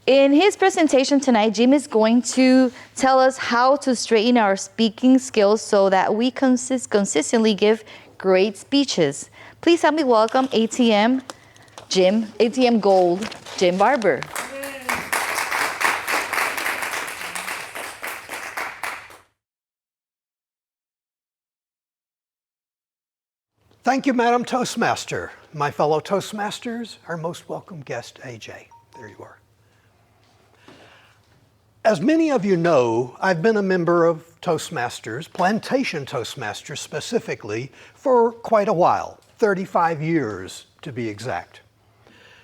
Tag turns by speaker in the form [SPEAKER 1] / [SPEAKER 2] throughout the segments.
[SPEAKER 1] In his presentation tonight, Jim is going to tell us how to straighten our speaking skills so that we consistently give great speeches. Please help me welcome ATM Gold, Jim Barber.
[SPEAKER 2] Thank you, Madam Toastmaster. My fellow Toastmasters, our most welcome guest, AJ. There you are. As many of you know, I've been a member of Toastmasters, Plantation Toastmasters specifically, for quite a while, 35 years to be exact.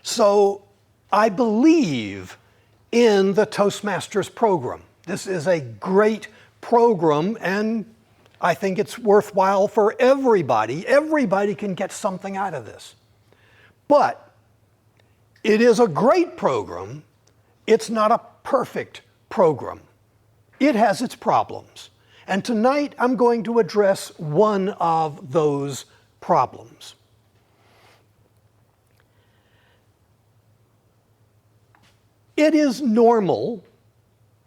[SPEAKER 2] So I believe in the Toastmasters program. This is a great program, and I think it's worthwhile for everybody. Everybody can get something out of this. But it is a great program. It's not a perfect program. It has its problems. And tonight I'm going to address one of those problems. It is normal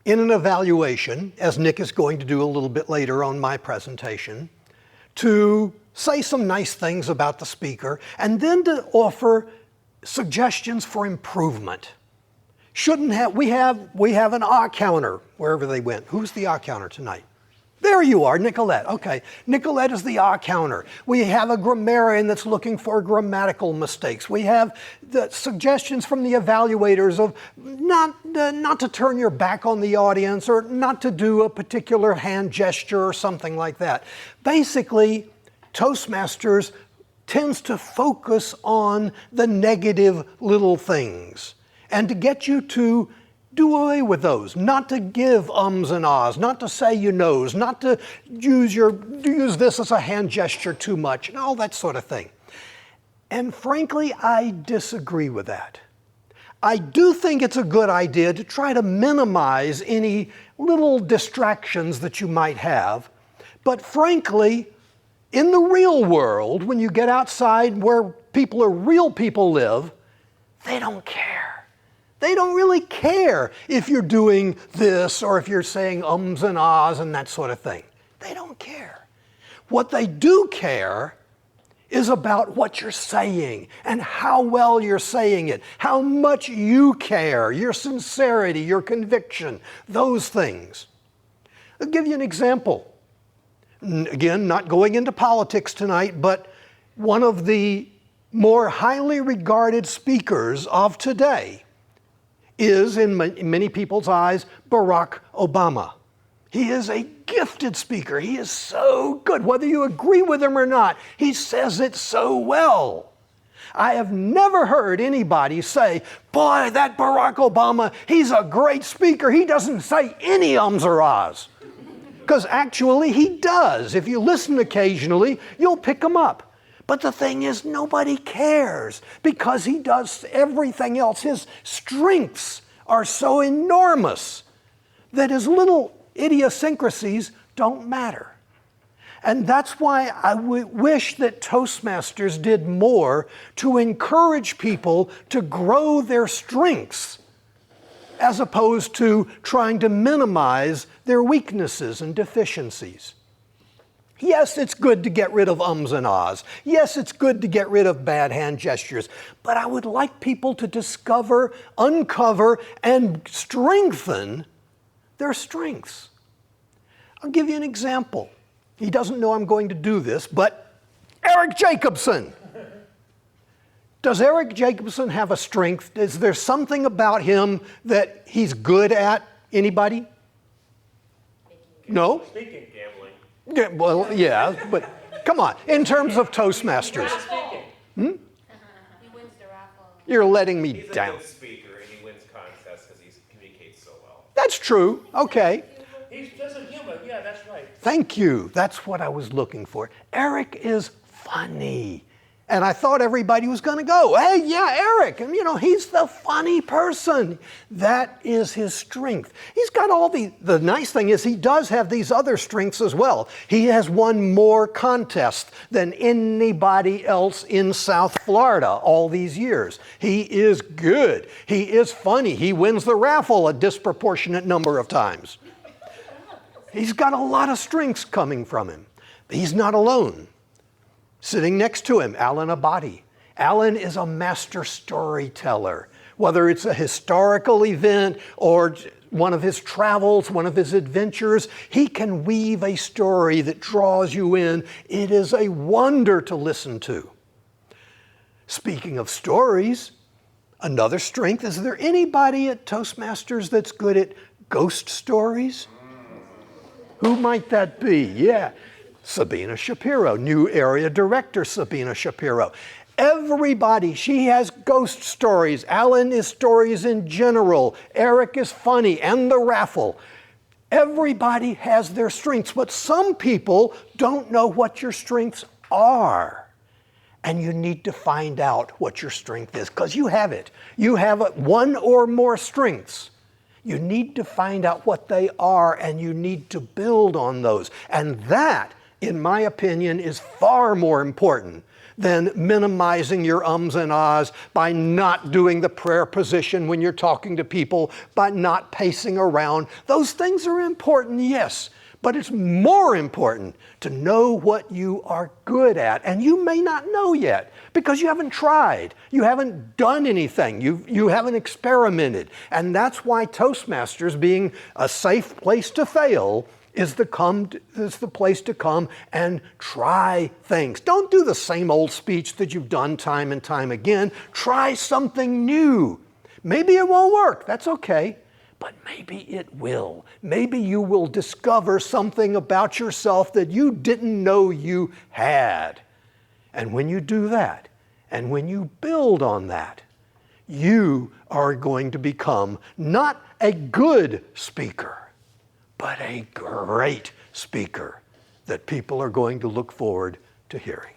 [SPEAKER 2] in an evaluation, as Nick is going to do a little bit later on my presentation, to say some nice things about the speaker and then to offer suggestions for improvement. We have an ah counter wherever they went. Who's the ah counter tonight? There you are, Nicolette. Okay, Nicolette is the ah counter. We have a grammarian that's looking for grammatical mistakes. We have the suggestions from the evaluators of not to turn your back on the audience or not to do a particular hand gesture or something like that. Basically, Toastmasters tends to focus on the negative little things and to get you to do away with those, not to give ums and ahs, not to say you knows, not to use this as a hand gesture too much, and all that sort of thing. And frankly, I disagree with that. I do think it's a good idea to try to minimize any little distractions that you might have, but frankly, in the real world, when you get outside where real people live, they don't care. They don't really care if you're doing this or if you're saying ums and ahs and that sort of thing. They don't care. What they do care is about what you're saying and how well you're saying it, how much you care, your sincerity, your conviction, those things. I'll give you an example. Again, not going into politics tonight, but one of the more highly regarded speakers of today is, in many people's eyes, Barack Obama. He is a gifted speaker. He is so good. Whether you agree with him or not, he says it so well. I have never heard anybody say, boy, that Barack Obama, he's a great speaker. He doesn't say any ums or ahs. Because actually he does. If you listen occasionally, you'll pick him up. But the thing is, nobody cares because he does everything else. His strengths are so enormous that his little idiosyncrasies don't matter. And that's why I wish that Toastmasters did more to encourage people to grow their strengths as opposed to trying to minimize their weaknesses and deficiencies. Yes, it's good to get rid of ums and ahs. Yes, it's good to get rid of bad hand gestures. But I would like people to discover, uncover, and strengthen their strengths. I'll give you an example. He doesn't know I'm going to do this, but Eric Jacobson. Does Eric Jacobson have a strength? Is there something about him that he's good at? Anybody? No?
[SPEAKER 3] Speaking, gambling.
[SPEAKER 2] Yeah, well, yeah, but come on. In terms of Toastmasters.
[SPEAKER 4] He wins the raffle.
[SPEAKER 2] You're letting me
[SPEAKER 3] He's a
[SPEAKER 2] down.
[SPEAKER 3] good speaker and he wins contests because he communicates so well.
[SPEAKER 2] That's true. Okay.
[SPEAKER 5] He doesn't humor. Yeah, that's right.
[SPEAKER 2] Thank you. That's what I was looking for. Eric is funny. And I thought everybody was going to go, hey, yeah, Eric. And, he's the funny person. That is his strength. He's got all the nice thing is he does have these other strengths as well. He has won more contests than anybody else in South Florida all these years. He is good. He is funny. He wins the raffle a disproportionate number of times. He's got a lot of strengths coming from him. But he's not alone. Sitting next to him, Alan Abadi. Alan is a master storyteller. Whether it's a historical event or one of his travels, one of his adventures, he can weave a story that draws you in. It is a wonder to listen to. Speaking of stories, another strength, is there anybody at Toastmasters that's good at ghost stories? Who might that be? Yeah. Sabina Shapiro, new area director Sabina Shapiro. Everybody, she has ghost stories. Alan is stories in general. Eric is funny, and the raffle. Everybody has their strengths, but some people don't know what your strengths are. And you need to find out what your strength is, because you have it. You have one or more strengths. You need to find out what they are, and you need to build on those. And that, in my opinion, is far more important than minimizing your ums and ahs by not doing the prayer position when you're talking to people, by not pacing around. Those things are important, yes, but it's more important to know what you are good at. And you may not know yet because you haven't tried. You haven't done anything. You haven't experimented. And that's why Toastmasters, being a safe place to fail, is the place to come and try things. Don't do the same old speech that you've done time and time again. Try something new. Maybe it won't work. That's okay. But maybe it will. Maybe you will discover something about yourself that you didn't know you had. And when you do that, and when you build on that, you are going to become not a good speaker, but a great speaker that people are going to look forward to hearing.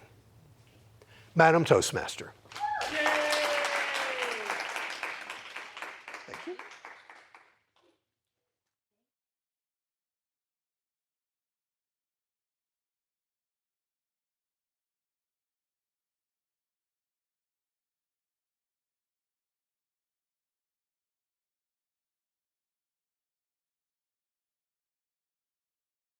[SPEAKER 2] Madam Toastmaster.